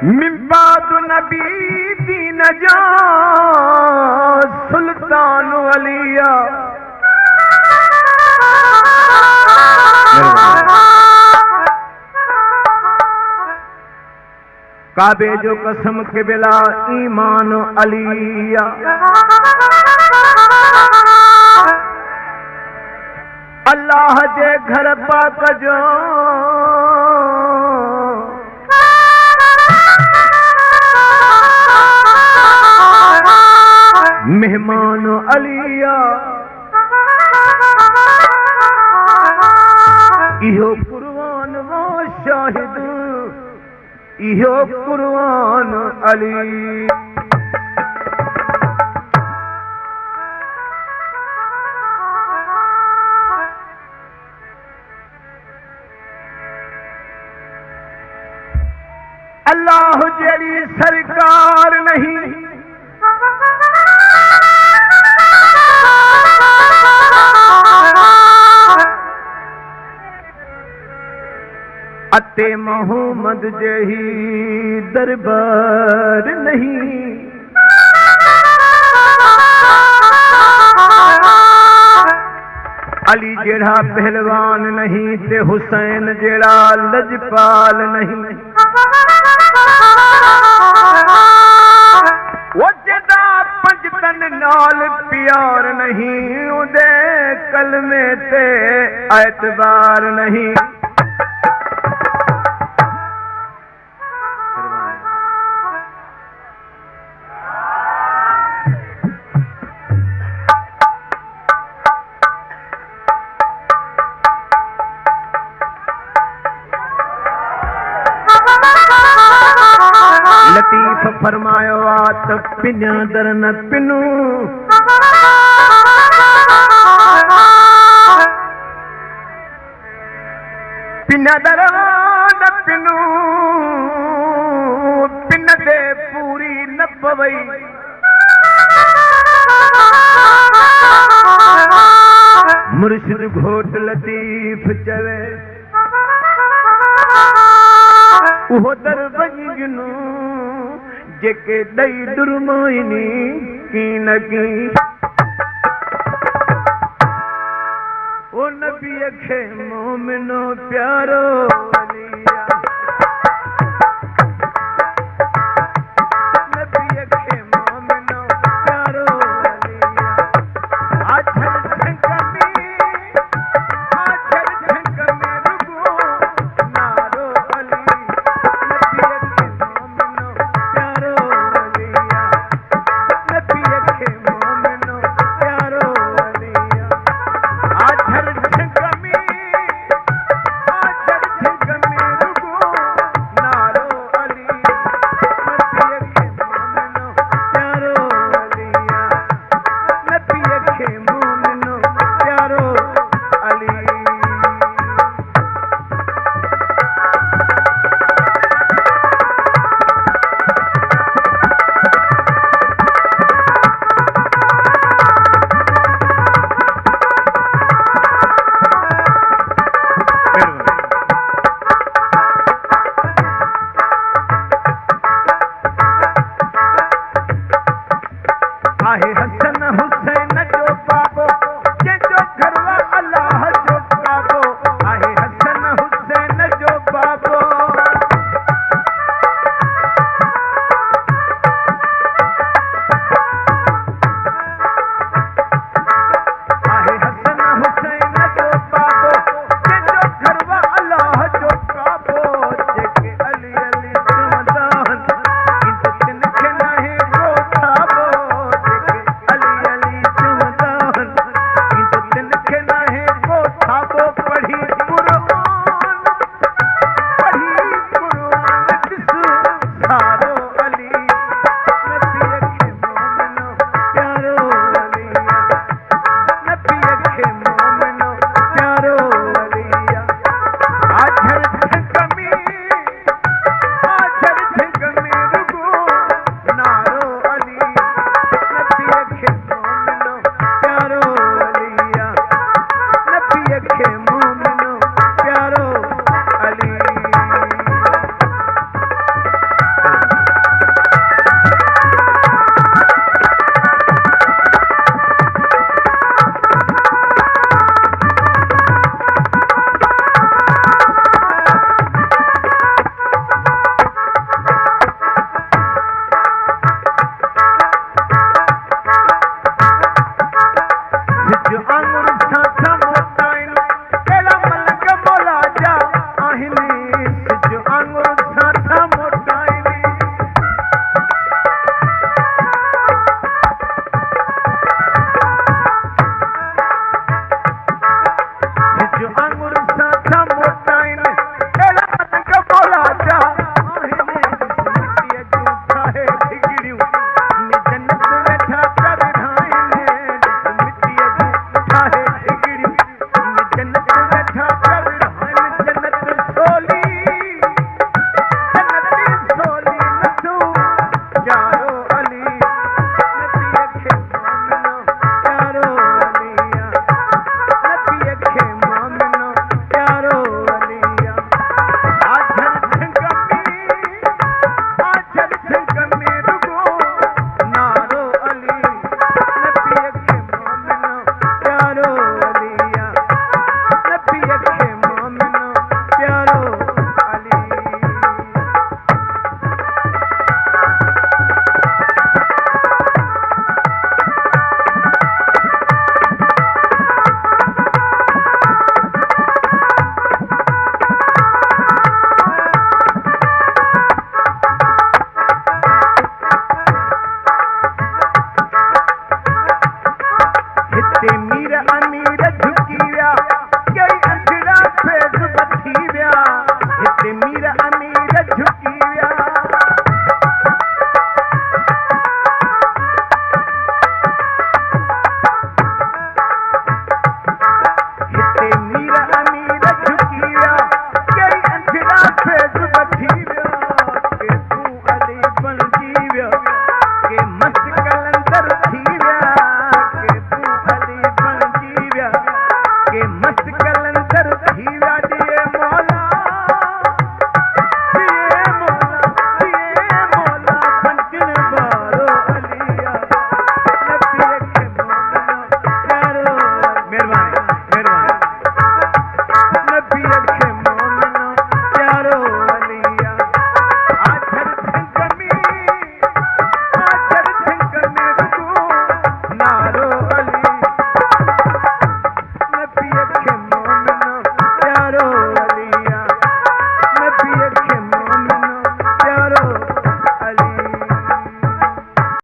मिम्बाद नबी दीन जा सुल्तान अलिया। काबे जो कसम के बिला ईमान अलिया। अल्लाह जे घर पाक जो मेहमान अलिया। इहो कुर्बान वो शाहिद, इहो कुर्बान अली। अल्लाह जेड़ी सरकार नहीं अते मोहम्मद जही दरबार नहीं। अली जेड़ा पहलवान नहीं ते हुसैन जेड़ा लजपाल नहीं। वो जेदा पंजतन नाल प्यार नहीं उदे कलमे ते एतबार नहीं। लतीफ फरमायो आत पिन्या दर न पिनू। पिन्या दर न पिनू पिन दे पूरी न पवई। मुर्शिद घोट लतीफ चवे उहो दर वञिनू जेके दई दुरमाइनी की न की। ओ नबी खे मोमिनो प्यारो अलिया। नबी खे मोमिनो प्यारो अलिया। आछर झंक में रुगो नारो अली। अमीर